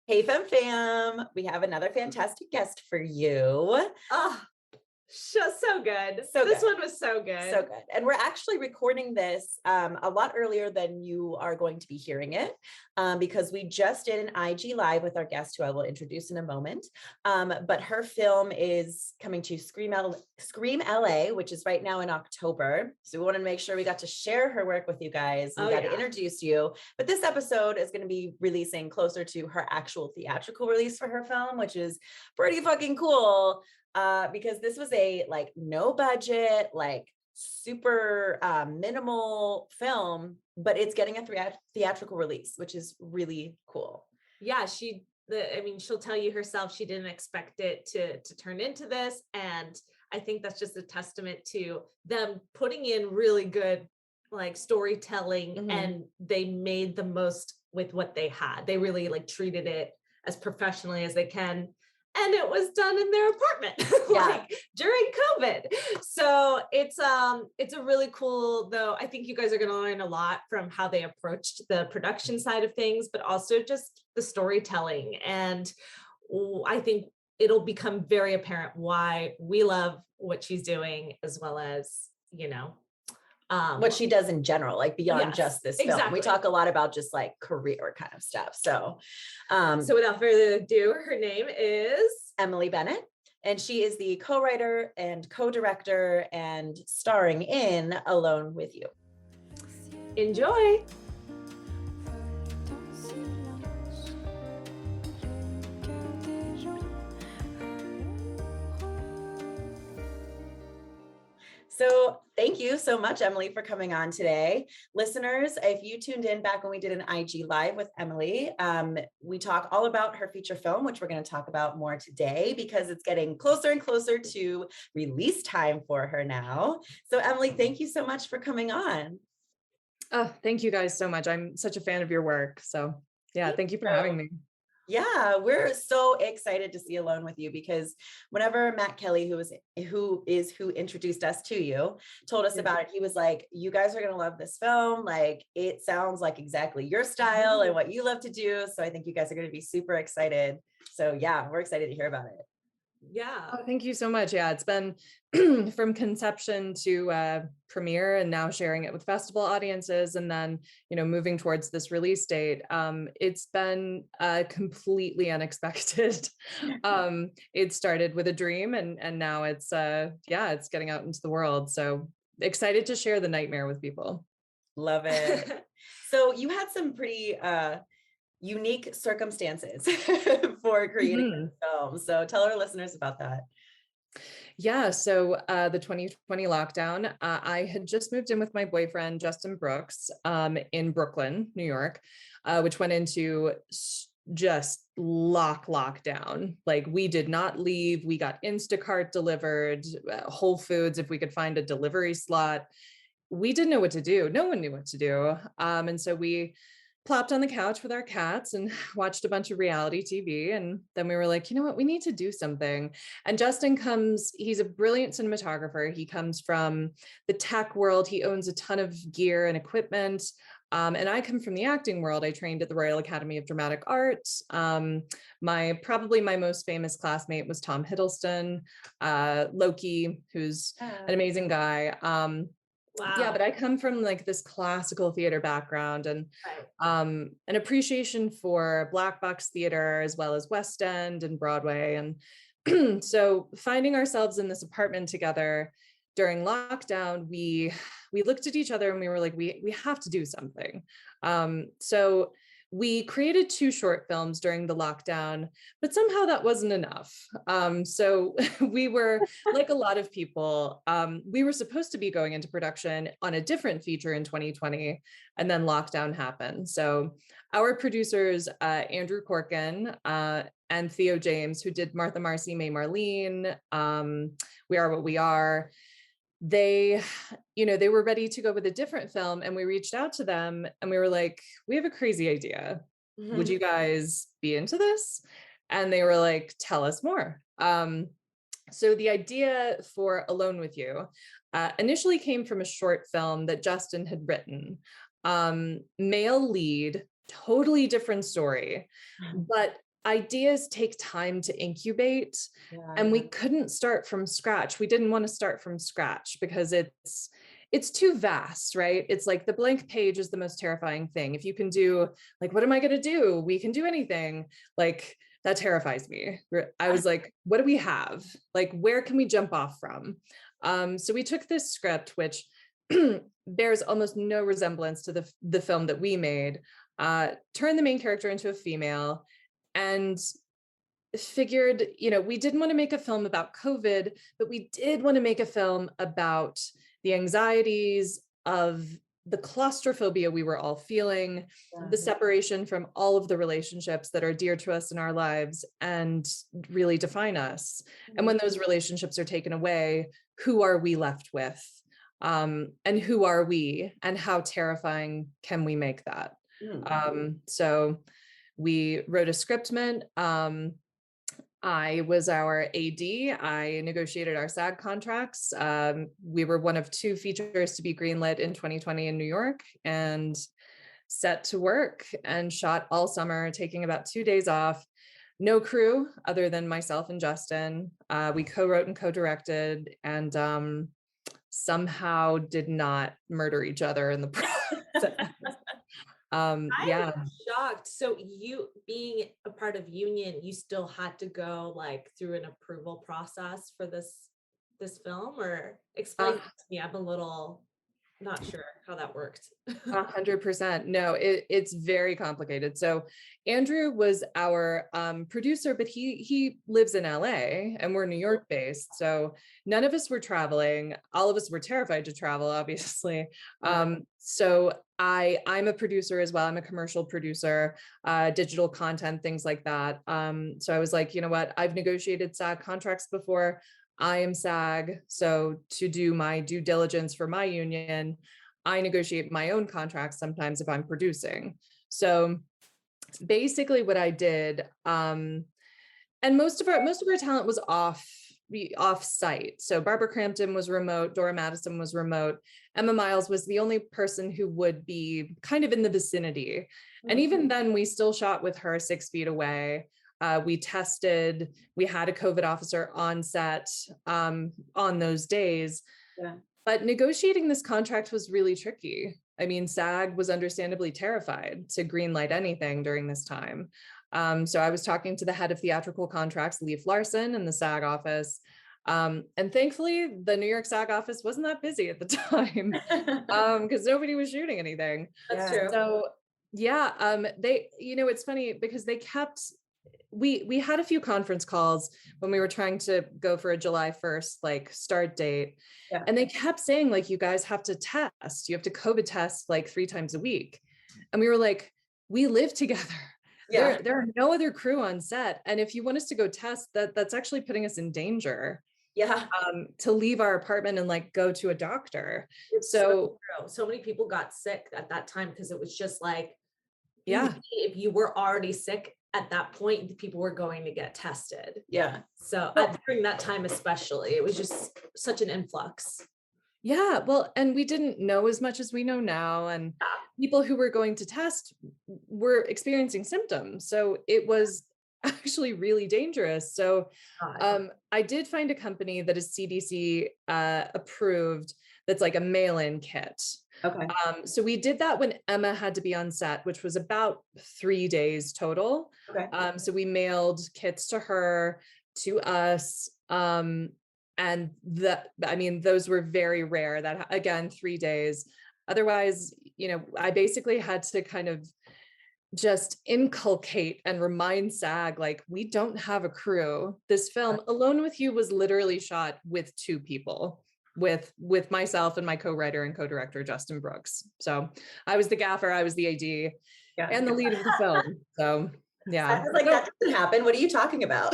Hey, Femme, we have another fantastic guest for you. Oh, so good. So This good. one was so So good. good. And we're actually recording this a lot earlier than you are going to be hearing it because we just did an IG Live with our guest, who I will introduce in a moment. But her film is coming to Scream LA, which is right now in October. So we wanted to make sure we got to share her work with you guys. We Oh, got to yeah. introduce you. But this episode is going to be releasing closer to her actual theatrical release for her film, which is pretty fucking cool. Because this was a like no budget, like super minimal film, but it's getting a theatrical release, which is really cool. Yeah, she'll tell you herself she didn't expect it to turn into this. And I think that's just a testament to them putting in really good like storytelling, Mhm. and they made the most with what they had. They really like treated it as professionally as they can. And it was done in their apartment, Yeah. like during COVID. So it's a really cool, though. I think you guys are gonna learn a lot from how they approached the production side of things, but also just the storytelling. And I think it'll become very apparent why we love what she's doing, as well as, What um, she does in general, like beyond yes, just this film. We exactly. talk a lot about just like career kind of stuff. So, So without further ado, her name is Emily Bennett, and she is the co-writer and co-director and starring in Alone with You. Enjoy. So thank you so much, Emily, for coming on today. Listeners, if you tuned in back when we did an IG Live with Emily, we talk all about her feature film, which we're going to talk about more today because it's getting closer and closer to release time for her now. So Emily, thank you so much for coming on. Oh, thank you guys so much. I'm such a fan of your work. So yeah, Thank thank you for you. having me. Yeah, we're so excited to see Alone with You because whenever Matt Kelly, who introduced us to you, told us Yeah. about it, he was like, "You guys are gonna love this film. Like, it sounds like exactly your style and what you love to do. So I think you guys are gonna be super excited. So yeah, we're excited to hear about it." Yeah. Oh, thank you so much. Yeah, it's been from conception to premiere and now sharing it with festival audiences and then, moving towards this release date. It's been completely unexpected. It started with a dream and now it's getting out into the world. So excited to share the nightmare with people. Love it. So you had some pretty unique circumstances for creating Mhm. this film. So tell our listeners about that. Yeah, so the 2020 lockdown, I had just moved in with my boyfriend, Justin Brooks, in Brooklyn, New York, which went into just lockdown. Like we did not leave. We got Instacart delivered, Whole Foods, if we could find a delivery slot. We didn't know what to do. No one knew what to do. And so we plopped on the couch with our cats and watched a bunch of reality TV. And then we were like, you know what? We need to do something. And Justin he's a brilliant cinematographer. He comes from the tech world. He owns a ton of gear and equipment. And I come from the acting world. I trained at the Royal Academy of Dramatic Art. Probably my most famous classmate was Tom Hiddleston, Loki, who's an amazing guy. Yeah, but Wow. I come from like this classical theater background and Right. an appreciation for Black box theater as well as West End and Broadway. And so finding ourselves in this apartment together during lockdown, we looked at each other and we were like, we have to do something. So we created 2 short films during the lockdown, but somehow that wasn't enough. So we were, like a lot of people, we were supposed to be going into production on a different feature in 2020, and then lockdown happened. So our producers, Andrew Corkin and Theo James, who did Martha Marcy, May Marlene, We Are What We Are, they were ready to go with a different film, and we reached out to them and we were like, we have a crazy idea. Would you guys be into this? And they were like, tell us more. So the idea for Alone with You initially came from a short film that Justin had written. Male lead, totally different story, but ideas take time to incubate, and we couldn't start from scratch. We didn't want to start from scratch because it's too vast, right? It's like the blank page is the most terrifying thing. If you can do like, what am I going to do? We can do anything. Like that terrifies me. I was like, what do we have? Like, where can we jump off from? So we took this script, which bears almost no resemblance to the film that we made, turned the main character into a female, and figured, we didn't want to make a film about COVID, but we did want to make a film about the anxieties of the claustrophobia we were all feeling, the separation from all of the relationships that are dear to us in our lives and really define us. And when those relationships are taken away, who are we left with? And who are we? And how terrifying can we make that? So we wrote a scriptment. I was our AD. I negotiated our SAG contracts. We were one of 2 features to be greenlit in 2020 in New York, and set to work and shot all summer, taking about 2 days off. No crew other than myself and Justin. We co-wrote and co-directed, and somehow did not murder each other in the process. I'm Yeah. shocked. So you being a part of union, you still had to go like through an approval process for this film, or explain that to me. I'm a little not sure how that worked. 100%. No, it's very complicated. So Andrew was our producer, but he lives in LA and we're New York based. So none of us were traveling. All of us were terrified to travel, obviously. So I'm a producer as well. I'm a commercial producer, digital content, things like that. So I was like, you know what? I've negotiated SAG contracts before. I am SAG. So to do my due diligence for my union, I negotiate my own contracts sometimes if I'm producing. So basically what I did, and most of our talent was off site. So Barbara Crampton was remote, Dora Madison was remote, Emma Miles was the only person who would be kind of in the vicinity. And even then we still shot with her 6 feet away. We tested, we had a COVID officer on set on those days. But negotiating this contract was really tricky. I mean, SAG was understandably terrified to greenlight anything during this time. So I was talking to the head of theatrical contracts, Leif Larson, in the SAG office. And thankfully, the New York SAG office wasn't that busy at the time because nobody was shooting anything. That's true. So yeah, they, it's funny because they kept, we had a few conference calls when we were trying to go for a July 1st, like start date. And they kept saying like, you guys have to test, you have to COVID test like 3 times a week. And we were like, we live together. There are no other crew on set. And if you want us to go test, that's actually putting us in danger. To leave our apartment and like go to a doctor. It's so many people got sick at that time because it was just like, if you were already sick at that point, people were going to get tested. So during that time, especially, it was just such an influx. Well, and we didn't know as much as we know now. And people who were going to test were experiencing symptoms. So it was actually really dangerous. So I did find a company that is CDC approved that's like a mail-in kit. So we did that when Emma had to be on set, which was about 3 days total. So we mailed kits to her, to us. And those were very rare. That again, 3 days. Otherwise, I basically had to kind of just inculcate and remind SAG, like, we don't have a crew. This film, Alone with You, was literally shot with 2 people, with myself and my co-writer and co-director, Justin Brooks. So I was the gaffer, I was the AD, and the lead of the film. So yeah. I was like, that doesn't happen. What are you talking about?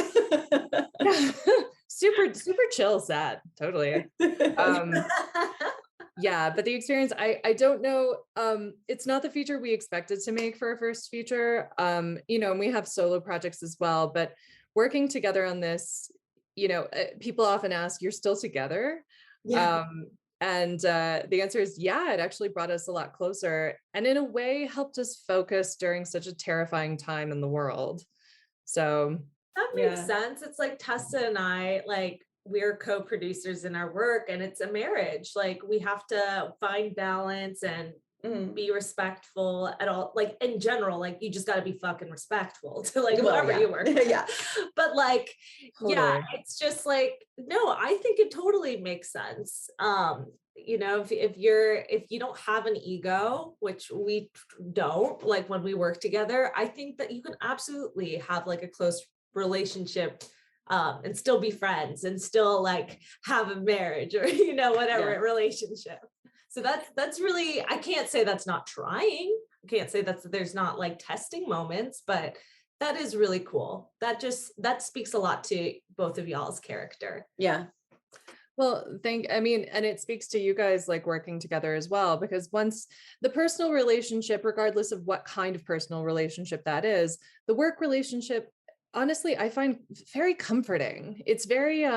super chill set, totally. But the experience, I don't know, it's not the feature we expected to make for our first feature, and we have solo projects as well, but working together on this, people often ask, you're still together? And the answer is, it actually brought us a lot closer, and in a way helped us focus during such a terrifying time in the world. So that makes sense. It's like Tessa and I, like, we're co-producers in our work, and it's a marriage. Like, we have to find balance and be respectful at all. Like, in general, like, you just got to be fucking respectful to like whoever you work with. But like, totally. it's just like, no, I think it totally makes sense. You know, if you don't have an ego, which we don't, like when we work together, I think that you can absolutely have like a close relationship, and still be friends and still like have a marriage or, you know, whatever relationship. So that's really, I can't say that's not trying. I can't say there's not like testing moments, but that is really cool. That speaks a lot to both of y'all's character. Yeah. Well, and it speaks to you guys like working together as well, because once the personal relationship, regardless of what kind of personal relationship that is, the work relationship, honestly, I find very comforting. It's very,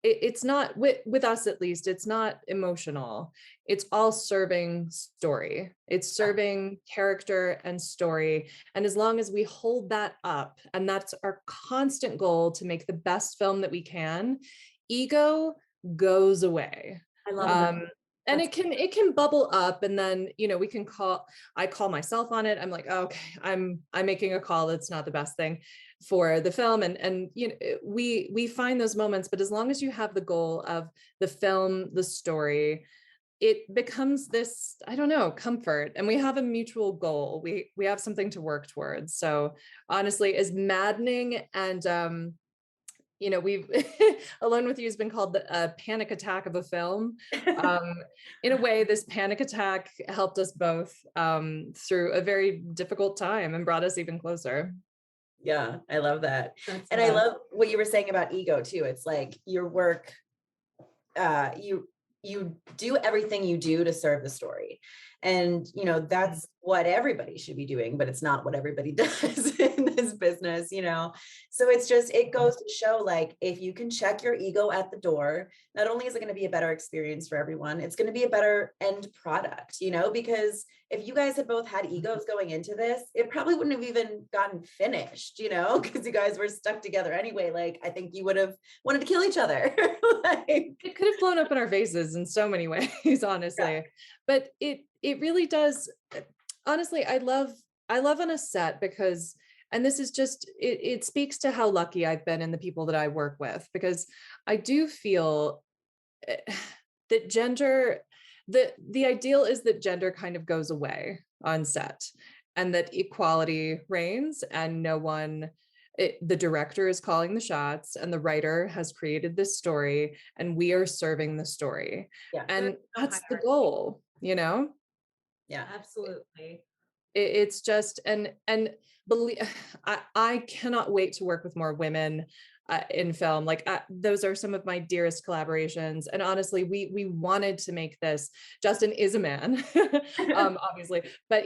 it's not with us, at least, it's not emotional. It's all serving story. It's serving character and story. And as long as we hold that up, and that's our constant goal, to make the best film that we can, ego goes away. I love that. And it can bubble up, and then, you know, I call myself on it. I'm like, oh, okay, I'm making a call that's not the best thing for the film. And you know, we find those moments, but as long as you have the goal of the film, the story, it becomes this, I don't know, comfort, and we have a mutual goal. We have something to work towards. So honestly, as maddening and you know, we've Alone with You has been called the panic attack of a film. In a way, this panic attack helped us both through a very difficult time and brought us even closer. Yeah, I love that. And I love what you were saying about ego too. It's like your work, you do everything you do to serve the story. And, you know, that's what everybody should be doing, but it's not what everybody does in this business, you know? So it's just, it goes to show, like, if you can check your ego at the door, not only is it going to be a better experience for everyone, it's going to be a better end product, you know, because if you guys had both had egos going into this, it probably wouldn't have even gotten finished, you know, because you guys were stuck together anyway. Like, I think you would have wanted to kill each other. Like, it could have blown up in our faces in so many ways, honestly. But it really does. Honestly, I love on a set, because, and this is just, it speaks to how lucky I've been in the people that I work with, because I do feel that gender, the ideal is that gender kind of goes away on set, and that equality reigns, and the director is calling the shots, and the writer has created this story, and we are serving the story. And that's the goal, you know? Yeah, absolutely. It's just, and believe, I cannot wait to work with more women in film. Like, those are some of my dearest collaborations. And honestly, we wanted to make this. Justin is a man, obviously, but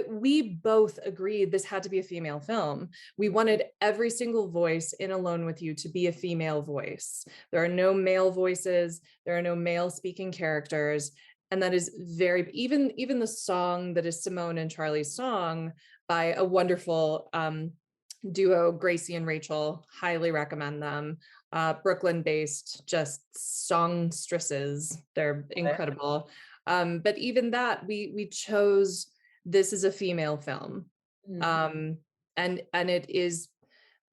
we both agreed this had to be a female film. We wanted every single voice in Alone with You to be a female voice. There are no male voices. There are no male speaking characters. And that is very, even the song that is Simone and Charlie's song by a wonderful duo, Gracie and Rachel, highly recommend them. Brooklyn-based, just songstresses. They're incredible. But even that, we chose, this is a female film. And it is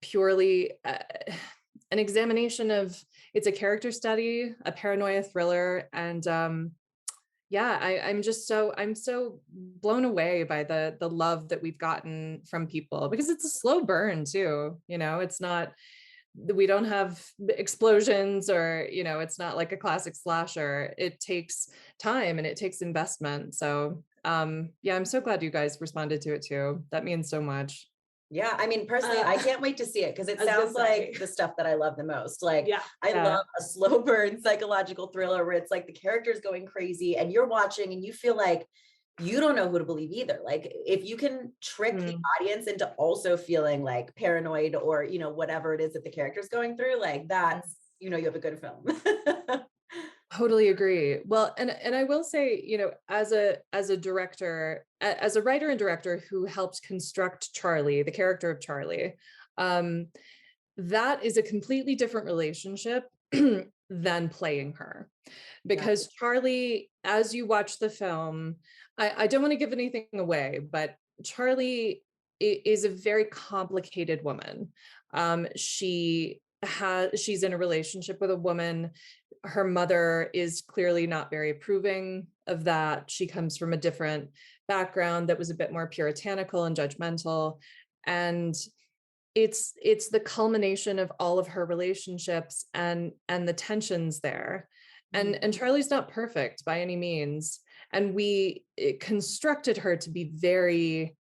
purely an examination of, it's a character study, a paranoia thriller, and I'm so blown away by the love that we've gotten from people, because it's a slow burn too. You know, it's not, we don't have explosions, or, you know, it's not like a classic slasher. It takes time and it takes investment. So I'm so glad you guys responded to it too. That means so much. Yeah, I mean, personally, I can't wait to see it, because it sounds like the stuff that I love the most. Like, I love a slow burn psychological thriller where it's like the character's going crazy and you're watching and you feel like you don't know who to believe either. Like, if you can trick the audience into also feeling like paranoid, or, you know, whatever it is that the character's going through, like, that's, you know, you have a good film. Totally agree. Well, and I will say, as a director, as a writer and director who helped construct Charlie, the character of Charlie, um, that is a completely different relationship than playing her. Yeah. Because Charlie, as you watch the film, I don't want to give anything away, but Charlie is a very complicated woman. She's in a relationship with a woman. Her mother is clearly not very approving of that. She comes from a different background that was a bit more puritanical and judgmental. And it's the culmination of all of her relationships and the tensions there. And Charlie's not perfect by any means. And we constructed her to be very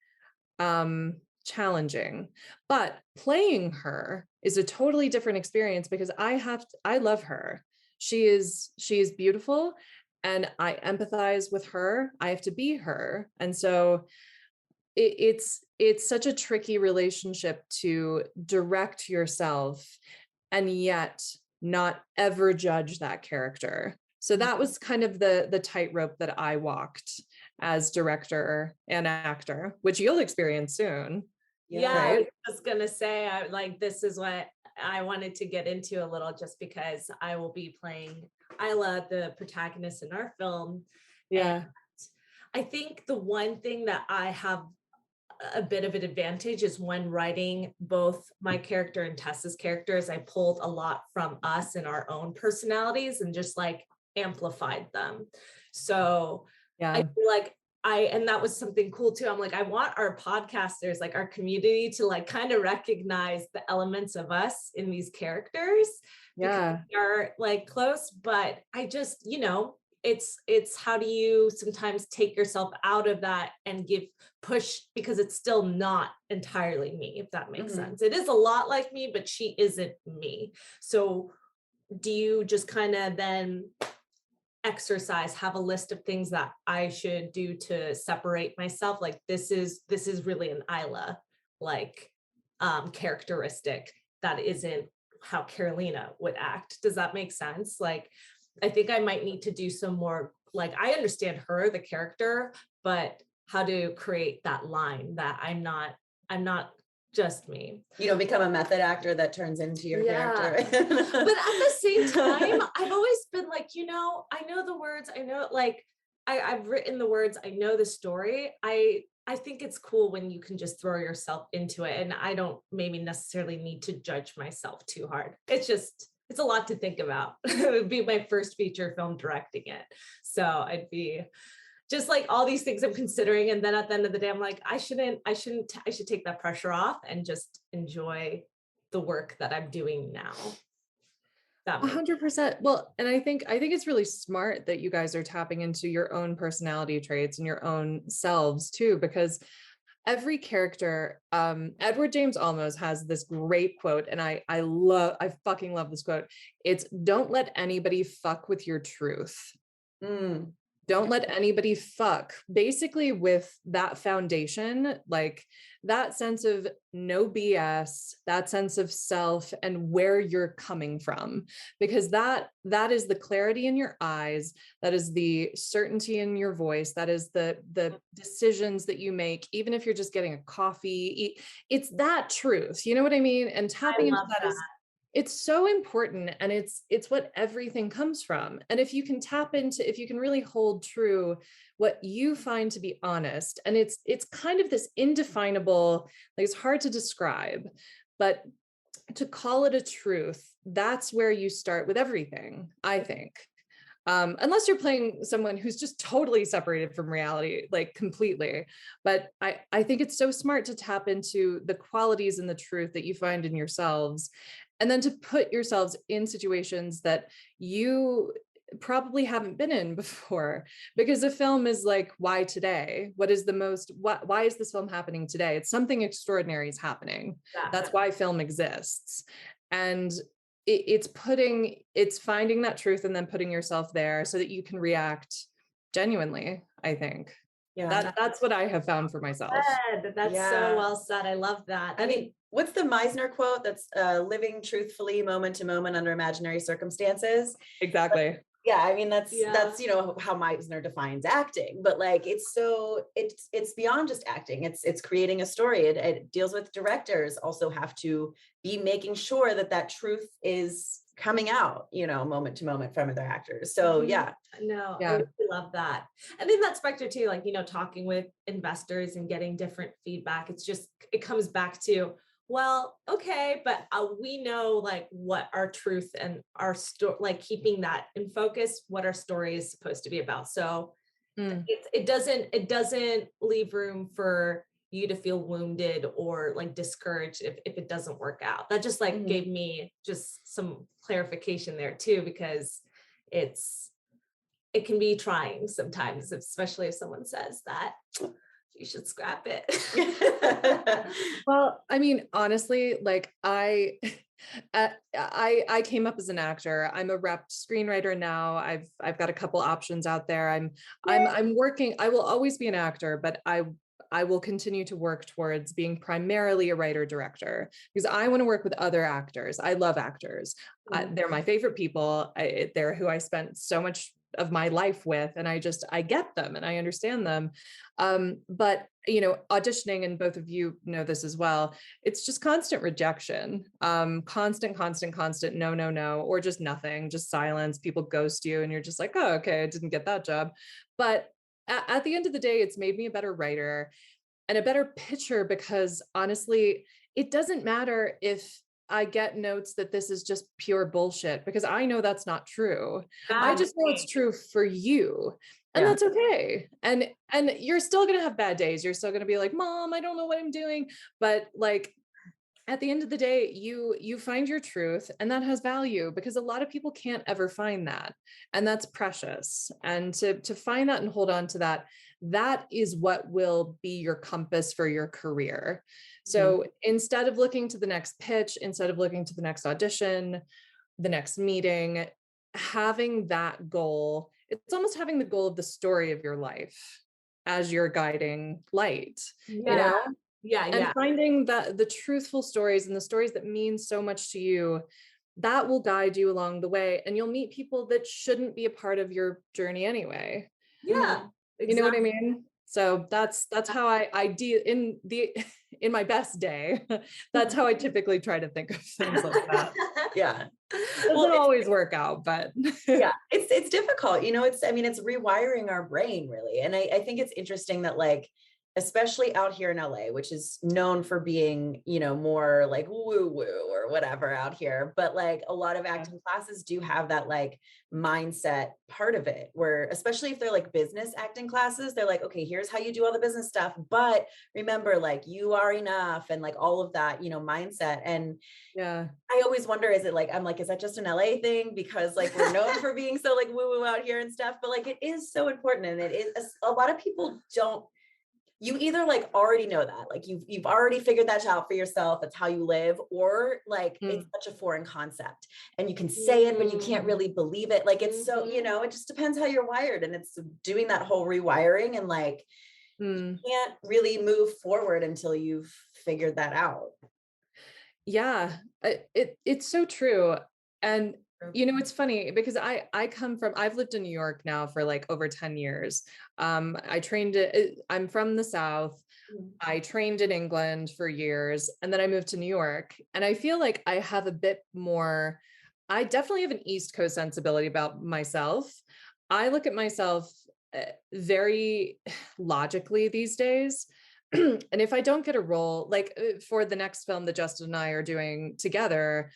challenging. But playing her is a totally different experience because I love her. She is beautiful and I empathize with her. I have to be her. And so it's such a tricky relationship to direct yourself and yet not ever judge that character. So that was kind of the tightrope that I walked as director and actor, which you'll experience soon. Yeah, Right? I was gonna say, this is what I wanted to get into a little, just because I will be playing Isla, the protagonist in our film. Yeah. And I think the one thing that I have a bit of an advantage is when writing both my character and Tessa's characters, I pulled a lot from us and our own personalities and just like amplified them. So I Yeah. feel like and that was something cool too. I'm like, I want our podcasters, like our community, to like kind of recognize the elements of us in these characters because Yeah. they're like close, but I just, it's how do you sometimes take yourself out of that and push, because it's still not entirely me, if that makes sense. It is a lot like me, but she isn't me. So do you just kind of then have a list of things that I should do to separate myself? Like this is really an Isla like characteristic that isn't how Carolina would act. Does that make sense? Like I think I might need to do some more, like I understand her, the character, but how to create that line that I'm not just me. You don't become a method actor that turns into your character. But at the same time, I've always been like, I know the words, I know, like I've written the words, I know the story. I think it's cool when you can just throw yourself into it, and I don't maybe necessarily need to judge myself too hard. It's a lot to think about. It would be my first feature film directing it. So I'd be just like all these things I'm considering. And then at the end of the day, I'm like, I should take that pressure off and just enjoy the work that I'm doing now. 100%. Well, and I think it's really smart that you guys are tapping into your own personality traits and your own selves too, because every character, Edward James Olmos has this great quote, and I fucking love this quote. It's, don't let anybody fuck with your truth. Don't let anybody fuck, basically, with that foundation, like that sense of no BS, that sense of self and where you're coming from, because that is the clarity in your eyes, that is the certainty in your voice, that is the decisions that you make, even if you're just getting a coffee. It's that truth, you know what I mean? And tapping into that is, it's so important, and it's what everything comes from. And if you can if you can really hold true what you find to be honest, and it's kind of this indefinable, like it's hard to describe, but to call it a truth, that's where you start with everything, I think. Unless you're playing someone who's just totally separated from reality, like completely. But I think it's so smart to tap into the qualities and the truth that you find in yourselves, and then to put yourselves in situations that you probably haven't been in before, because a film is like, why today? Why is this film happening today? It's something extraordinary is happening. That's why film exists. And it's finding that truth and then putting yourself there so that you can react genuinely, I think. Yeah, that's what I have found for myself. That's so well said. I love that. I mean, what's the Meisner quote? That's living truthfully moment to moment under imaginary circumstances. Exactly. Yeah, I mean that's Yeah. how Meisner defines acting, but like it's beyond just acting. It's creating a story. It deals with directors also have to be making sure that that truth is coming out, moment to moment from their actors. So Mhm. yeah. No, I Yeah. really love that. And then that specter too, like, talking with investors and getting different feedback. It comes back to, well, okay, but we know like what our truth and our story, like keeping that in focus, what our story is supposed to be about. So Mm. it doesn't leave room for you to feel wounded or like discouraged if it doesn't work out. That just like Mhm. gave me just some clarification there too, because it's it can be trying sometimes, especially if someone says that you should scrap it. Well, I mean, honestly, like I came up as an actor. I'm a rep screenwriter now. I've got a couple options out there. I'm working. I will always be an actor, but I will continue to work towards being primarily a writer director because I want to work with other actors. I love actors. They're my favorite people. They're who I spent so much of my life with, and I get them and I understand them. But auditioning, and both of you know this as well, it's just constant rejection, constant, no, no, no, or just nothing, just silence. People ghost you and you're just like, oh, okay, I didn't get that job. But at the end of the day, it's made me a better writer and a better pitcher because honestly, it doesn't matter if I get notes that this is just pure bullshit because I know that's not true. I just know it's true for you. And Yeah. that's okay. And you're still going to have bad days. You're still going to be like, "Mom, I don't know what I'm doing." But like at the end of the day, you find your truth, and that has value because a lot of people can't ever find that, and that's precious. And to find that and hold on to that, that is what will be your compass for your career. So instead of looking to the next pitch, instead of looking to the next audition, the next meeting, having that goal, it's almost having the goal of the story of your life as your guiding light, you Yeah. know? Yeah. And Yeah. finding that the truthful stories and the stories that mean so much to you, that will guide you along the way. And you'll meet people that shouldn't be a part of your journey anyway. Yeah. You know what I Exactly. mean? So that's how I deal in the in my best day. That's how I typically try to think of things like that. Yeah. Well, Doesn't always work out, but yeah, it's difficult. It's rewiring our brain really. And I think it's interesting that like, especially out here in LA, which is known for being, more like woo woo or whatever out here. But like a lot of acting classes do have that like mindset part of it where, especially if they're like business acting classes, they're like, okay, here's how you do all the business stuff. But remember, like you are enough and like all of that, mindset. And yeah. I always wonder, is that just an LA thing? Because like we're known for being so like woo woo out here and stuff, but like it is so important. And it is a lot of people don't, you either like already know that, like you've already figured that out for yourself. That's how you live, or like it's such a foreign concept and you can say it, but you can't really believe it. Like it's so, it just depends how you're wired. And it's doing that whole rewiring and like you can't really move forward until you've figured that out. Yeah, it's so true. And it's funny because I've lived in New York now for like over 10 years. I'm from the South. I trained in England for years and then I moved to New York. And I feel like I have a bit more, I definitely have an East Coast sensibility about myself. I look at myself very logically these days. And if I don't get a role, like for the next film that Justin and I are doing together,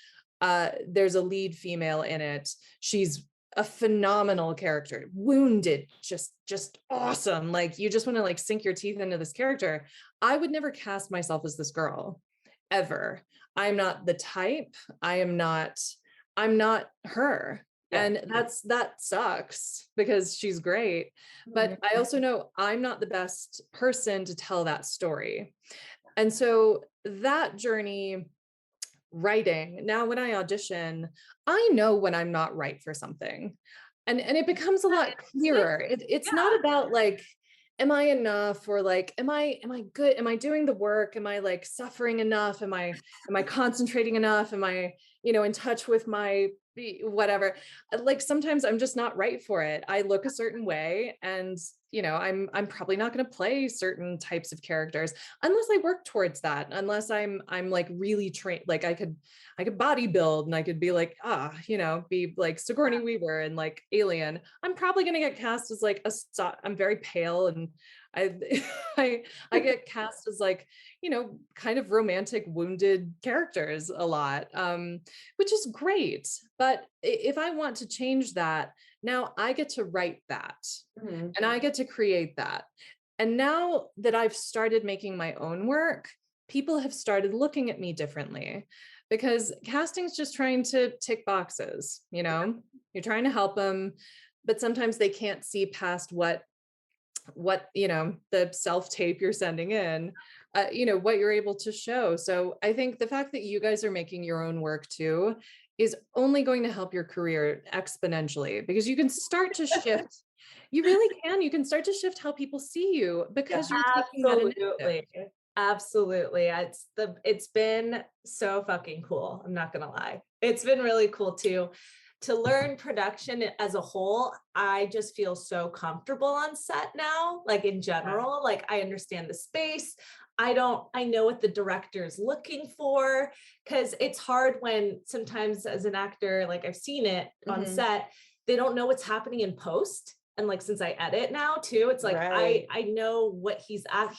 there's a lead female in it. She's a phenomenal character, wounded, just awesome. Like you just want to like sink your teeth into this character. I would never cast myself as this girl ever. I'm not the type. I'm not her. Yeah. And that sucks because she's great. But I also know I'm not the best person to tell that story. And so that journey, writing, now when I audition, I know when I'm not right for something. And it becomes a lot clearer. It's not about like, am I enough, or like, am I good? Am I doing the work? Am I like suffering enough? Am I concentrating enough? Am I, in touch with my whatever. Like sometimes I'm just not right for it. I look a certain way, and I'm probably not going to play certain types of characters unless I work towards that. Unless I'm like really trained, like I could bodybuild and I could be like, be like Sigourney Weaver and like Alien. I'm probably going to get cast as like I'm very pale, and I I get cast as like, kind of romantic wounded characters a lot, which is great. But if I want to change that, now I get to write that, and I get to create that. And now that I've started making my own work, people have started looking at me differently, because casting's just trying to tick boxes, you're trying to help them, but sometimes they can't see past what the self tape you're sending in, what you're able to show. So I think the fact that you guys are making your own work too is only going to help your career exponentially, because you can start to shift. You really can. You can start to shift how people see you, because you're taking that initiative. Absolutely. It's been so fucking cool. I'm not gonna lie. It's been really cool too. To learn production as a whole, I just feel so comfortable on set now, like in general, like I understand the space. I know what the director is looking for, because it's hard when sometimes as an actor, like I've seen it on set, they don't know what's happening in post. And like, since I edit now too, it's like, I know what he's not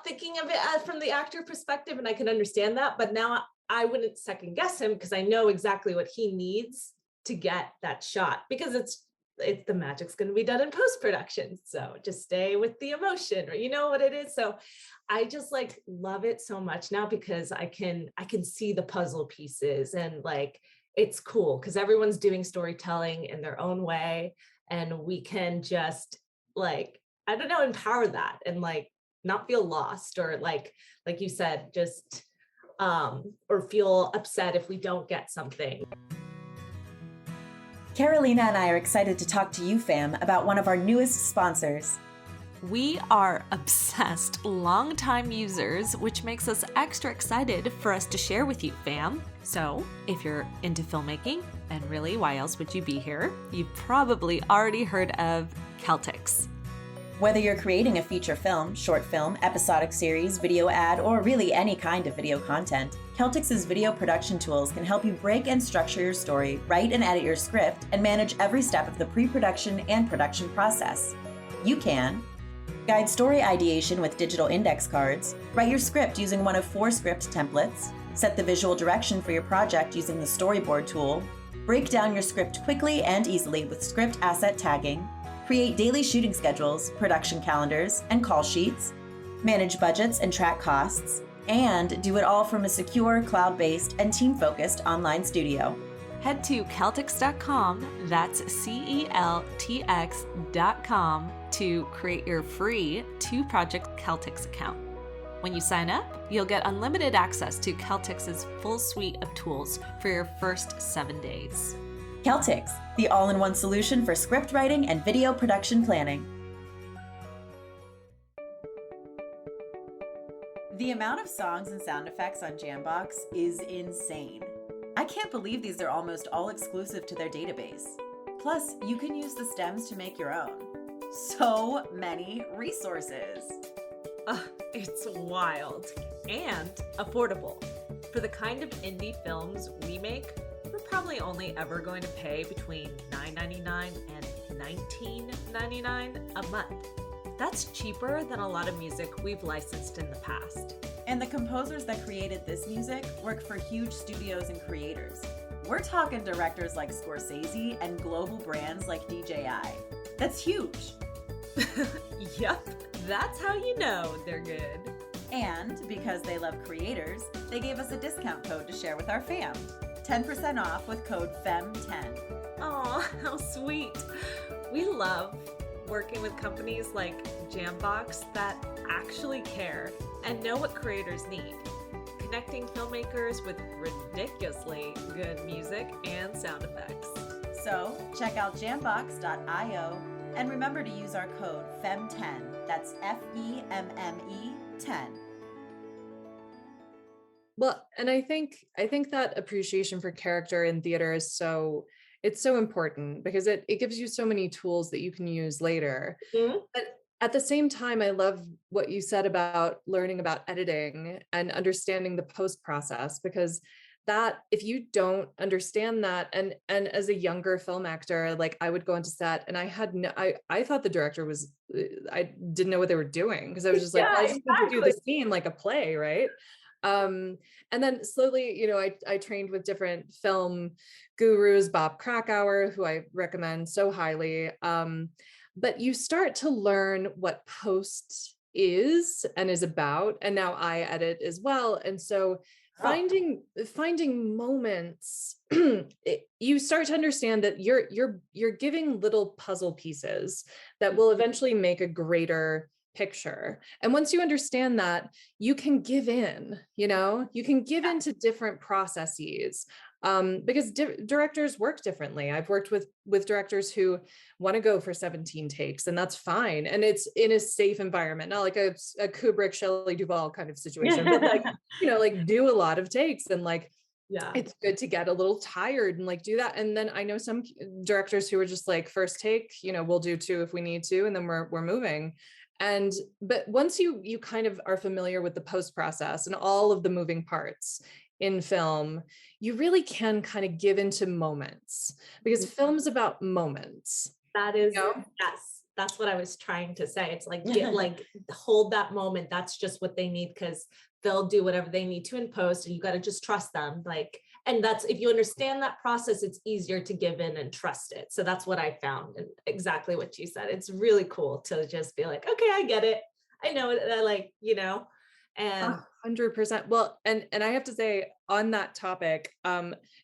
thinking of it as from the actor perspective, and I can understand that, but now I wouldn't second guess him, because I know exactly what he needs to get that shot, because it's the magic's going to be done in post-production. So just stay with the emotion, or you know what it is. So I just like love it so much now, because I can see the puzzle pieces, and like, it's cool because everyone's doing storytelling in their own way, and we can just like, I don't know, empower that, and like not feel lost, or like you said, just or feel upset if we don't get something. Carolina and I are excited to talk to you, fam, about one of our newest sponsors. We are obsessed longtime users, which makes us extra excited for us to share with you, fam. So if you're into filmmaking, and really, why else would you be here? You've probably already heard of Celtics. Whether you're creating a feature film, short film, episodic series, video ad, or really any kind of video content, Celtics' video production tools can help you break and structure your story, write and edit your script, and manage every step of the pre-production and production process. You can guide story ideation with digital index cards, write your script using one of 4 script templates, set the visual direction for your project using the storyboard tool, break down your script quickly and easily with script asset tagging, create daily shooting schedules, production calendars, and call sheets, manage budgets and track costs, and do it all from a secure, cloud-based, and team-focused online studio. Head to Celtics.com, that's CELTX.com, to create your free 2-project Celtics account. When you sign up, you'll get unlimited access to Celtics' full suite of tools for your first 7 days. Celtics, the all-in-one solution for script writing and video production planning. The amount of songs and sound effects on Jambox is insane. I can't believe these are almost all exclusive to their database. Plus, you can use the stems to make your own. So many resources. It's wild and affordable. For the kind of indie films we make, we're probably only ever going to pay between $9.99 and $19.99 a month. That's cheaper than a lot of music we've licensed in the past. And the composers that created this music work for huge studios and creators. We're talking directors like Scorsese and global brands like DJI. That's huge. Yep, that's how you know they're good. And because they love creators, they gave us a discount code to share with our fam. 10% off with code FEMME10. Aw, how sweet. We love working with companies like Jambox that actually care and know what creators need, connecting filmmakers with ridiculously good music and sound effects. So check out jambox.io and remember to use our code FEMME10. That's FEMME 10. Well, and I think that appreciation for character in theater is it's so important because it gives you so many tools that you can use later. Mhm. But at the same time, I love what you said about learning about editing and understanding the post process, because that if you don't understand that, and as a younger film actor, like I would go into set and I had no, I thought the director was I didn't know what they were doing, because I was just like, Yeah, well, I just need to do exactly. the scene like a play, right? And then slowly, I trained with different film gurus, Bob Krakauer, who I recommend so highly. But you start to learn what post is and is about. And now I edit as well. And so Oh, finding moments, you start to understand that you're giving little puzzle pieces that will eventually make a greater picture. And once you understand that, you can give in, you can give into different processes, because directors work differently. I've worked with directors who want to go for 17 takes, and that's fine, and it's in a safe environment, not like a Kubrick, Shelley Duvall kind of situation, but like like do a lot of takes, and like Yeah. it's good to get a little tired and like do that. And then I know some directors who are just like, first take, we'll do 2 if we need to, and then we're moving. But once you kind of are familiar with the post process and all of the moving parts in film, you really can kind of give into moments, because film's about moments. That is, You know? yes, that's what I was trying to say. It's like, hold that moment. That's just what they need, because they'll do whatever they need to in post, and you got to just trust them. And that's, if you understand that process, it's easier to give in and trust it. So that's what I found, and exactly what you said. It's really cool to just be like, okay, I get it. I know it. And 100%. Well, and I have to say on that topic,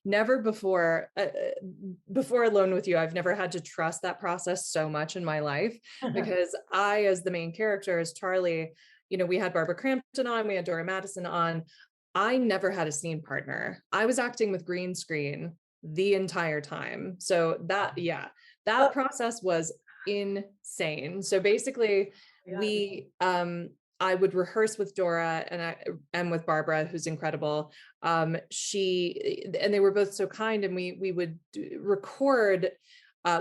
never before Alone with You, I've never had to trust that process so much in my life, because I, as the main character, as Charlie, we had Barbara Crampton on, we had Dora Madison on. I never had a scene partner. I was acting with green screen the entire time. So that process was insane. So basically, I would rehearse with Dora and with Barbara, who's incredible. And they were both so kind, and we would record.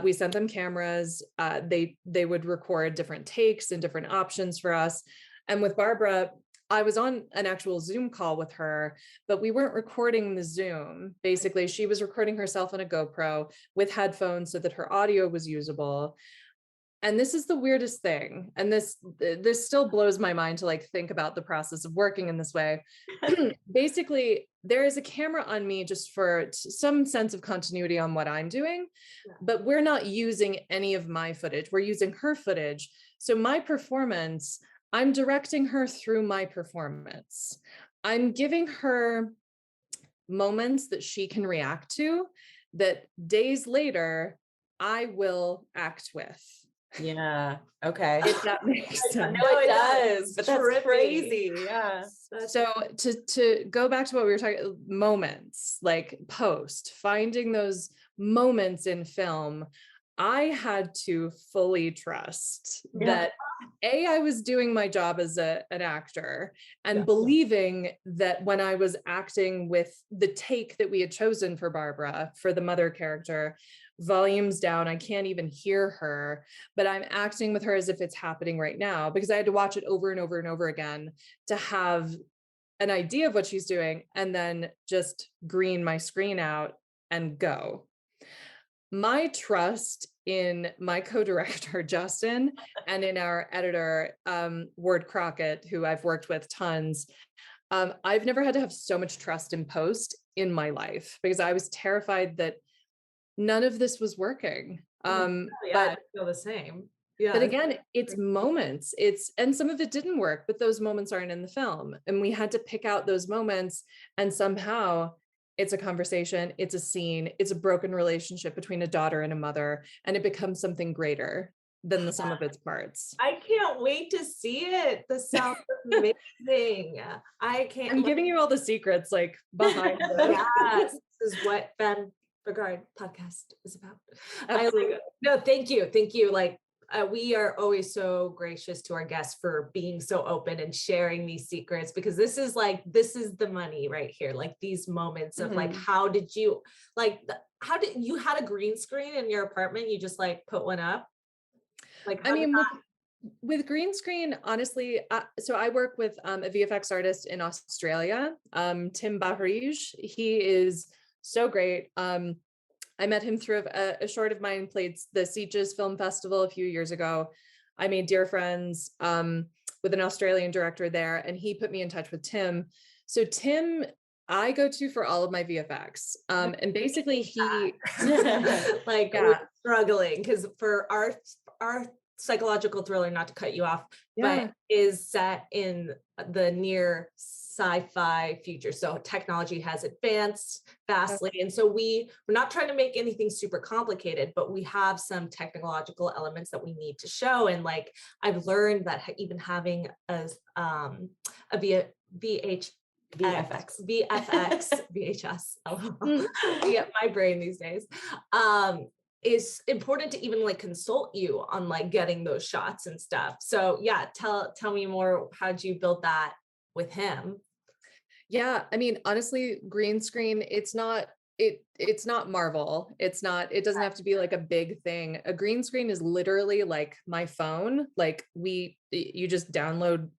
We sent them cameras. They would record different takes and different options for us. And with Barbara, I was on an actual Zoom call with her, but we weren't recording the Zoom. Basically, she was recording herself on a GoPro with headphones so that her audio was usable. And this is the weirdest thing, and this still blows my mind to like think about the process of working in this way. Basically, there is a camera on me just for some sense of continuity on what I'm doing, but we're not using any of my footage. We're using her footage. So my performance, I'm directing her through my performance. I'm giving her moments that she can react to, that days later I will act with. yeah. Okay. If that makes sense. No, it does, but that's Trippy. crazy. Yeah. So to go back to what we were talking, moments, like post, finding those moments in film, I had to fully trust that I was doing my job as an actor, and believing that when I was acting with the take that we had chosen for Barbara, for the mother character, volumes down, I can't even hear her, but I'm acting with her as if it's happening right now, because I had to watch it over and over and over again to have an idea of what she's doing, and then just green my screen out and go. My trust in my co-director, Justin, and in our editor, Ward Crockett, who I've worked with tons, I've never had to have so much trust in post in my life, because I was terrified that none of this was working. I feel the same. Yeah. But again, it's moments. And some of it didn't work, but those moments aren't in the film. And we had to pick out those moments, and somehow it's a conversation, it's a scene, it's a broken relationship between a daughter and a mother, and it becomes something greater than the sum of its parts. I can't wait to see it. The sound is amazing. I can't. I'm giving you all the secrets, like behind it. Yes, this is what Femme podcast is about. Absolutely. No, thank you. Like, we are always so gracious to our guests for being so open and sharing these secrets, because this is the money right here. Like these moments of like, how did you had a green screen in your apartment? You just like put one up? Like, I mean, with green screen, honestly, so I work with a VFX artist in Australia, Tim Bahrij. He is so great. I met him through a short of mine played the Sitges Film Festival a few years ago. I made dear friends with an Australian director there, and he put me in touch with Tim. So Tim, I go to for all of my VFX. And basically he like we're struggling because for our psychological thriller, not to cut you off, but is set in the near sci-fi future. So technology has advanced vastly. And so we're not trying to make anything super complicated, but we have some technological elements that we need to show. And like, I've learned that even having a VFX, VHS, yeah, my brain these days, is important to even like consult you on like getting those shots and stuff. So yeah, tell me more. How'd you build that with him? Yeah, I mean, honestly, green screen, it's not Marvel. It doesn't have to be like a big thing. A green screen is literally like my phone. Like you just download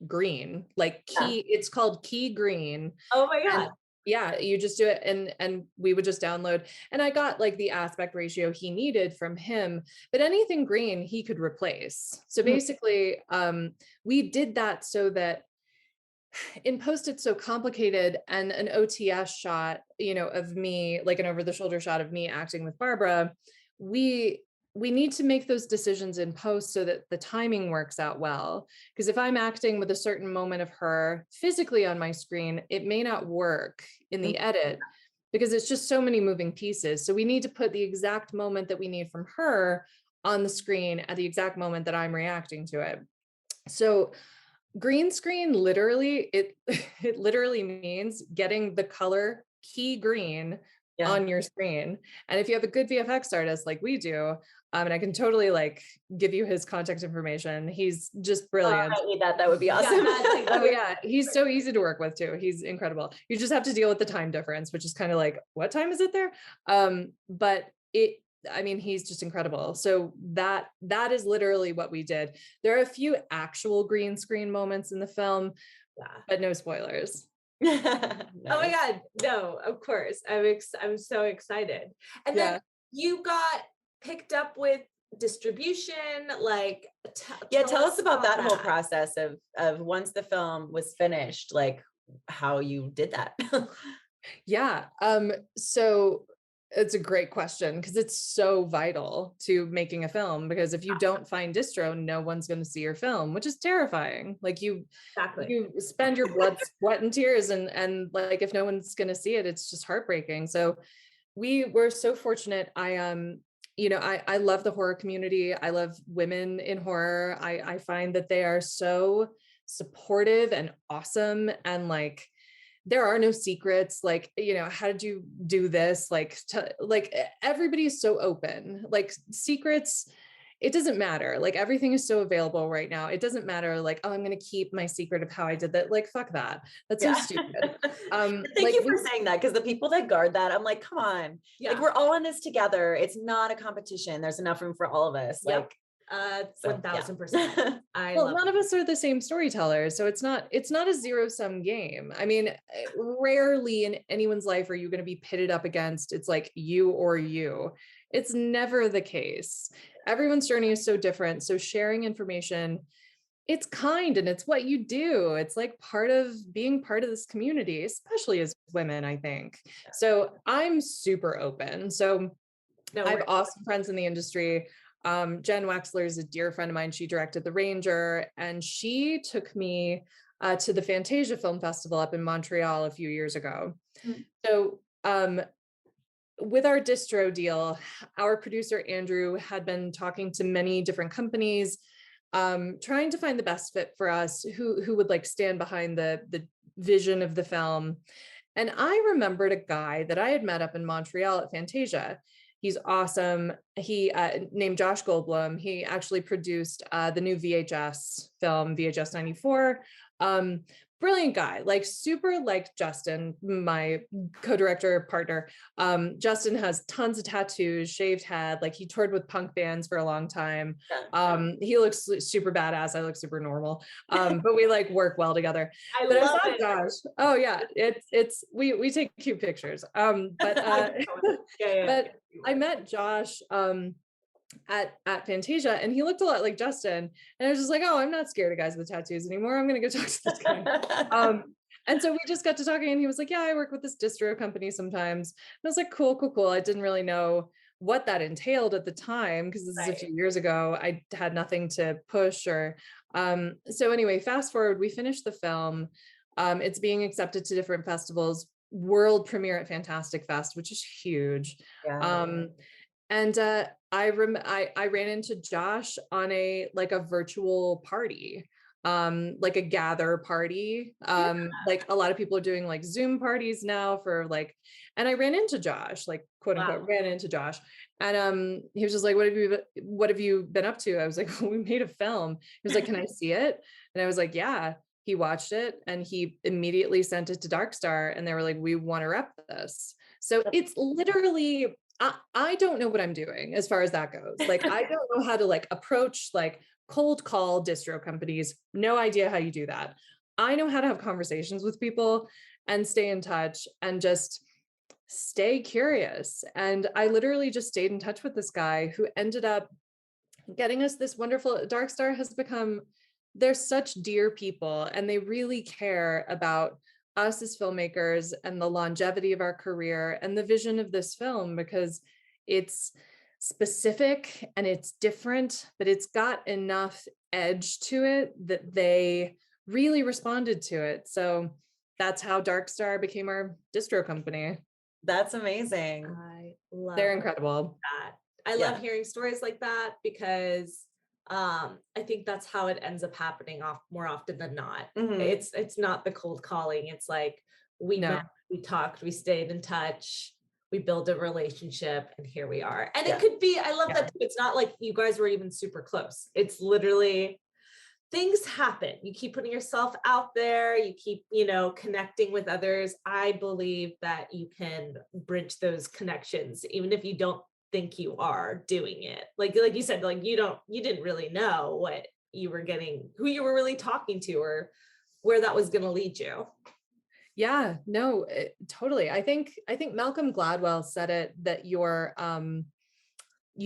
green, like it's called Key Green. Oh my God. And yeah, you just do it and we would just download. And I got like the aspect ratio he needed from him, but anything green he could replace. So basically, we did that so that in post it's so complicated, and an OTS shot, of me, like an over the shoulder shot of me acting with Barbara, we need to make those decisions in post so that the timing works out well. Because if I'm acting with a certain moment of her physically on my screen, it may not work in the edit because it's just so many moving pieces. So we need to put the exact moment that we need from her on the screen at the exact moment that I'm reacting to it. So green screen, literally, it literally means getting the color key green on your screen. And if you have a good VFX artist like we do, and I can totally like give you his contact information. He's just brilliant. I need that. That would be awesome. Oh yeah, he's so easy to work with too. He's incredible. You just have to deal with the time difference, which is kind of like, what time is it there? But he's just incredible. So that is literally what we did. There are a few actual green screen moments in the film, but no spoilers. Nice. Oh my God, no, of course. I'm so excited. And then you got picked up with distribution, like tell us about that whole process of once the film was finished, like how you did that. So it's a great question because it's so vital to making a film, because if you don't find distro, no one's going to see your film, which is terrifying. Like you spend your blood, sweat and tears and like, if no one's going to see it, it's just heartbreaking. So we were so fortunate. I love the horror community. I love women in horror. I find that they are so supportive and awesome. And like, there are no secrets. Like, how did you do this? Like, everybody's so open. Like secrets, it doesn't matter. Like everything is so available right now. It doesn't matter. Like, oh, I'm going to keep my secret of how I did that. Like, fuck that. That's so stupid. Thank you for saying that. Cause the people that guard that, I'm like, come on, like we're all in this together. It's not a competition. There's enough room for all of us. Like, 1000%. None of us are the same storytellers. So it's not a zero-sum game. I mean, rarely in anyone's life are you going to be pitted up against, it's like you or you. It's never the case. Everyone's journey is so different. So sharing information, it's kind and it's what you do. It's like part of being part of this community, especially as women, I think. So I'm super open. So I have awesome friends in the industry. Jen Wexler is a dear friend of mine. She directed The Ranger, and she took me to the Fantasia Film Festival up in Montreal a few years ago. So with our distro deal, our producer Andrew had been talking to many different companies, trying to find the best fit for us, who would like stand behind the vision of the film. And I remembered a guy that I had met up in Montreal at Fantasia. He's awesome. He named Josh Goldblum. He actually produced the new VHS film, VHS 94. Brilliant guy, like super like Justin, my co-director partner. Justin has tons of tattoos, shaved head, like he toured with punk bands for a long time. He looks super badass. I look super normal. But we like work well together. I But love I saw it. Josh. Oh yeah, it's we take cute pictures. But but I met Josh at Fantasia, and he looked a lot like Justin, and I was just like, oh, I'm not scared of guys with tattoos anymore. I'm gonna go talk to this guy. And so we just got to talking, and he was like, yeah, I work with this distro company sometimes. And I was like, cool. I didn't really know what that entailed at the time, because this is a few years ago. I had nothing to push or so anyway, fast forward, we finished the film. It's being accepted to different festivals, world premiere at Fantastic Fest, which is huge. And I ran into Josh on a virtual party, like a gather party. Like a lot of people are doing like Zoom parties now for like, and I ran into Josh, like quote unquote, ran into Josh. And he was just like, what have you been up to? I was like, well, we made a film. He was like, can I see it? And I was like, yeah. He watched it and he immediately sent it to Darkstar, and they were like, we want to rep this. So it's literally, I don't know what I'm doing as far as that goes. Like, I don't know how to like approach like cold call distro companies. No idea how you do that. I know how to have conversations with people and stay in touch and just stay curious. And I literally just stayed in touch with this guy who ended up getting us this wonderful, Darkstar has become, they're such dear people, and they really care about us as filmmakers and the longevity of our career and the vision of this film, because it's specific and it's different, but it's got enough edge to it that they really responded to it. So that's how Darkstar became our distro company. That's amazing. They're incredible. I love hearing stories like that, because I think that's how it ends up happening more often than not. It's not the cold calling. It's like we met, we talked, we stayed in touch, we build a relationship, and here we are. And it could be, I love that too. It's not like you guys were even super close. It's literally things happen. You keep putting yourself out there, you keep, connecting with others. I believe that you can bridge those connections, even if you don't think you are doing it. Like you said, like you didn't really know what you were getting, who you were really talking to, or where that was going to lead you. Yeah, no, totally. I think Malcolm Gladwell said it, that you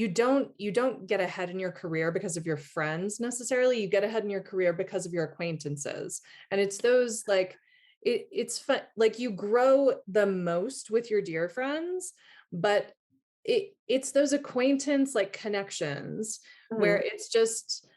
don't get ahead in your career because of your friends necessarily. You get ahead in your career because of your acquaintances. And it's those like, it's fun. Like you grow the most with your dear friends, but it's those acquaintance like connections where it's just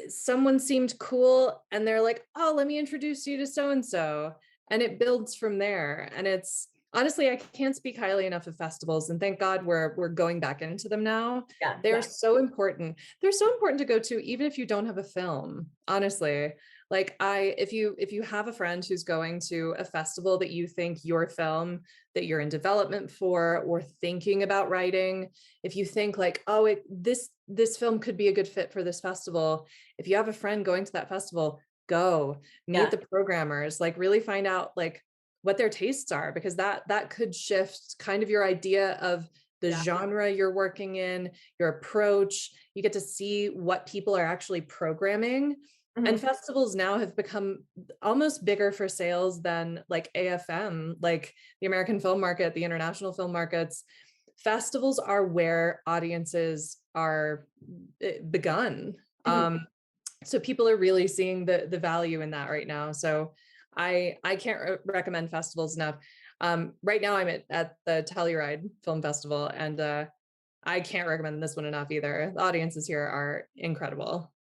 someone seemed cool and they're like, oh, let me introduce you to so-and-so, and it builds from there. And it's honestly, I can't speak highly enough of festivals, and thank God we're going back into them now. They're so important. They're so important to go to, even if you don't have a film, honestly. Like if you have a friend who's going to a festival that you think your film that you're in development for or thinking about writing, if you think like, oh, this film could be a good fit for this festival, if you have a friend going to that festival, go meet the programmers, like really find out like what their tastes are, because that could shift kind of your idea of the genre you're working in, your approach. You get to see what people are actually programming. And festivals now have become almost bigger for sales than like AFM, like the American film market, the international film markets. Festivals are where audiences are begun. So people are really seeing the value in that right now. So I can't recommend festivals enough. Right now I'm at the Telluride Film Festival, and I can't recommend this one enough either. The audiences here are incredible.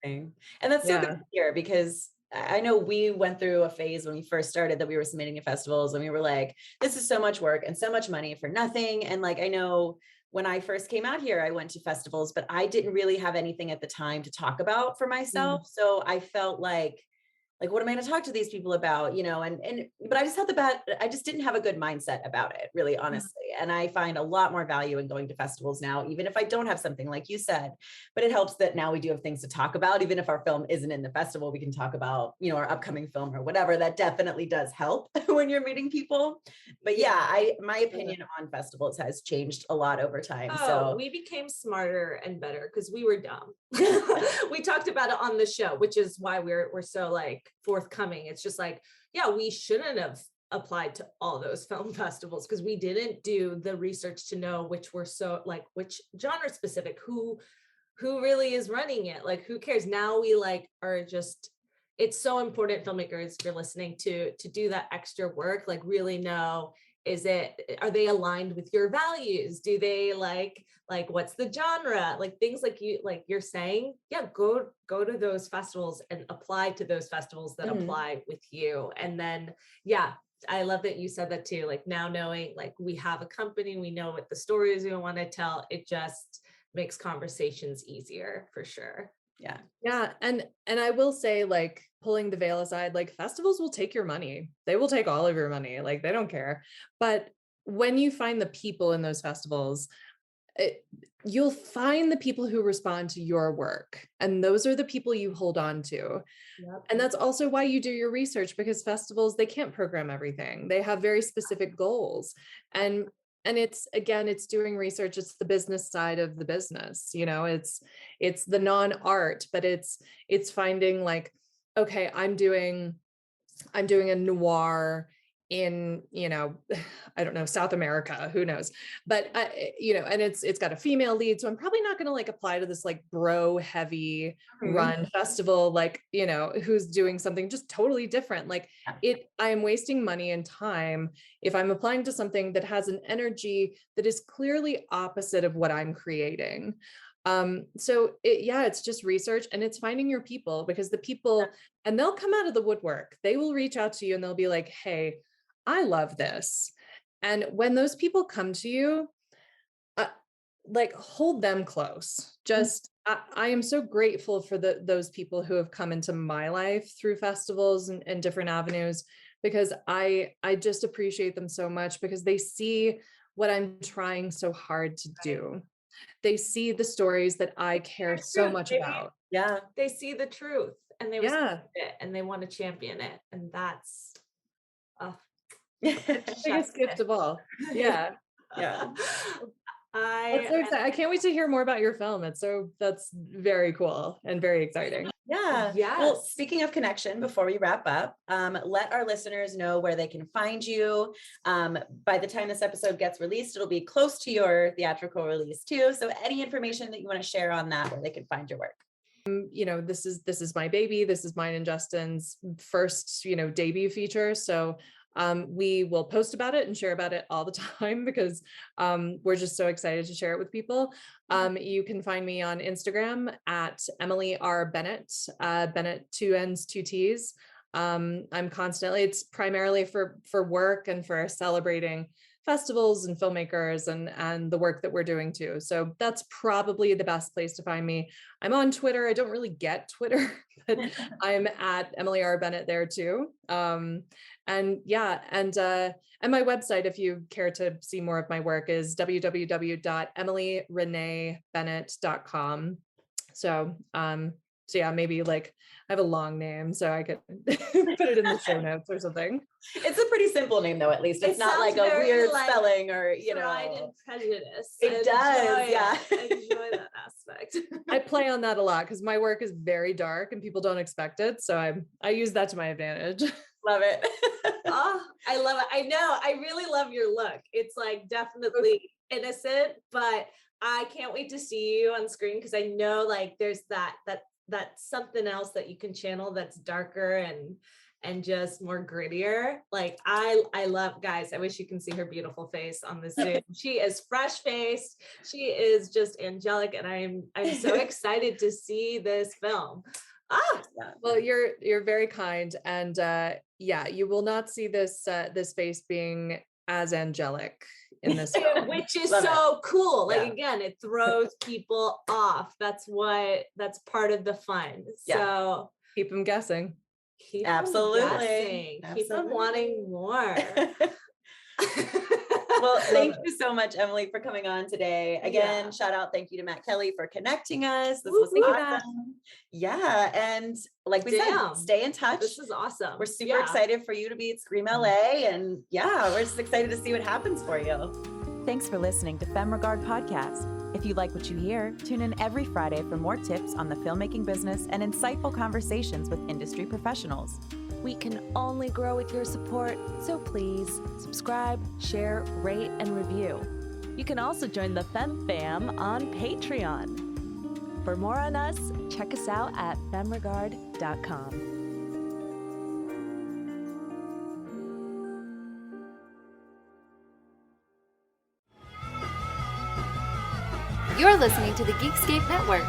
And that's so good to hear, because I know we went through a phase when we first started that we were submitting to festivals and we were like, this is so much work and so much money for nothing. And like, I know when I first came out here, I went to festivals, but I didn't really have anything at the time to talk about for myself. So I felt like like, what am I going to talk to these people about? But I just didn't have a good mindset about it, really, honestly. And I find a lot more value in going to festivals now, even if I don't have something like you said, but it helps that now we do have things to talk about. Even if our film isn't in the festival, we can talk about, our upcoming film or whatever. That definitely does help when you're meeting people. But yeah, my opinion on festivals has changed a lot over time. So we became smarter and better because we were dumb. We talked about it on the show, which is why we're so like forthcoming. It's just like, yeah, we shouldn't have applied to all those film festivals because we didn't do the research to know which were so like which genre specific, who really is running it, like who cares. Now we like are just, it's so important, filmmakers, if you're listening, to do that extra work, like really know, are they aligned with your values? Do they like what's the genre, like things like you're saying, yeah, go to those festivals and apply to those festivals that apply with you. And then, yeah, I love that you said that too, like now knowing like we have a company, we know what the stories we want to tell, it just makes conversations easier for sure. Yeah. And I will say, like, pulling the veil aside, like festivals will take your money. They will take all of your money. Like they don't care. But when you find the people in those festivals, you'll find the people who respond to your work. And those are the people you hold on to. Yep. And that's also why you do your research, because festivals, they can't program everything. They have very specific goals. And it's, again, it's doing research. It's the business side of the business, it's the non-art, but it's finding like, okay, I'm doing a noir in, I don't know, South America, who knows, but and it's got a female lead. So I'm probably not going to like apply to this like bro heavy run festival, like, who's doing something just totally different. Like I am wasting money and time if I'm applying to something that has an energy that is clearly opposite of what I'm creating. So it's just research, and it's finding your people, because the people, and they'll come out of the woodwork. They will reach out to you and they'll be like, hey, I love this. And when those people come to you, like hold them close. Just, I am so grateful for those people who have come into my life through festivals and different avenues, because I just appreciate them so much, because they see what I'm trying so hard to do. They see the stories that I care so much about. Yeah. They see the truth and they respect it and they want to champion it. And that's the biggest gift of all. Yeah. Yeah. That's so exciting. I can't wait to hear more about your film. That's very cool and very exciting. Yeah. Yes. Well, speaking of connection, before we wrap up, let our listeners know where they can find you. By the time this episode gets released, it'll be close to your theatrical release too. So any information that you want to share on that, where they can find your work. This is my baby. This is mine and Justin's first, debut feature. So we will post about it and share about it all the time, because we're just so excited to share it with people. You can find me on Instagram at Emily R. Bennett, Bennett 2 N's 2 T's. I'm constantly, it's primarily for work and for celebrating festivals and filmmakers and the work that we're doing too. So that's probably the best place to find me. I'm on Twitter. I don't really get Twitter, but I'm at Emily R. Bennett there too. And my website, if you care to see more of my work, is www.emilyreneebennett.com. So yeah, maybe like I have a long name, so I could put it in the show notes or something. It's a pretty simple name though, at least. It's not like a weird spelling or, Pride and Prejudice. It does, yeah. Enjoy that aspect. I play on that a lot because my work is very dark and people don't expect it. So I use that to my advantage. Love it. Oh, I love it. I know. I really love your look. It's like definitely innocent, but I can't wait to see you on screen, because I know like there's that's something else that you can channel that's darker and just more grittier. Like I love, guys, I wish you can see her beautiful face on this Zoom. She is fresh faced. She is just angelic. And I'm so excited to see this film. Well, you're very kind. And you will not see this face being as angelic in this film. Which is so cool. Like, again, it throws people off. That's part of the fun. So keep them guessing. Keep Absolutely. them guessing. Keep them wanting more. Well, thank you so much, Emily, for coming on today. Again, Yeah. shout out, thank you to Matt Kelly for connecting us. This Woo, was woo. awesome. Yeah, and like we said, stay in touch. This is awesome. We're super excited for you to be at Scream LA, and yeah, we're just excited to see what happens for you. Thanks for listening to Femme Regard Podcast. If you like what you hear, tune in every Friday for more tips on the filmmaking business and insightful conversations with industry professionals. We can only grow with your support, so please subscribe, share, rate, and review. You can also join the Femme Fam on Patreon. For more on us, check us out at femregard.com. You're listening to the Geekscape Network.